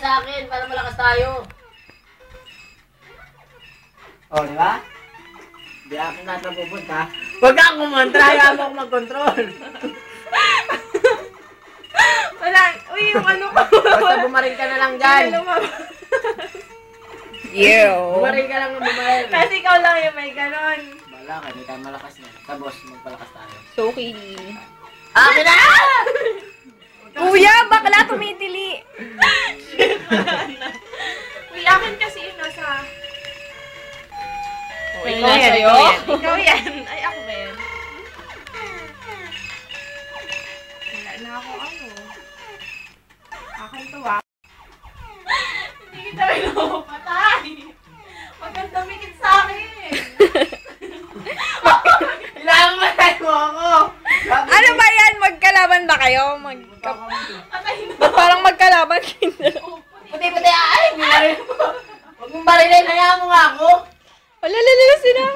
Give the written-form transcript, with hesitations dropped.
sa akin para malakas tayo. Oh, di ba? Di akin na ito pupunta. Huwag kang kumontra, ayaw mo ako mag-control. Wala, uy, yung ano ko. Basta bumaril ka na lang dyan. Bumaril ka lang ng bumaril. Kasi ikaw lang yung may ganon. Bala ka, hindi tayo malakas na. Sa boss, magpalakas tayo. Suki. Akin na! Kuya, bakla tumitili. Uy, akin kasi yun nasa... Ikaw yan. Ikaw yan. Ay, ako ba yan? Wala na ako ano. Akin to ah. Hindi kita pinapatay. Maganda mikit sa akin. Kailangan matay mo ako! Ano ba yan? Magkalaban ba kayo? Patay na. Ba't parang magkalaban? Puti-puti ay! Huwag mong barilin, hayaan mo nga ako! Wala sila.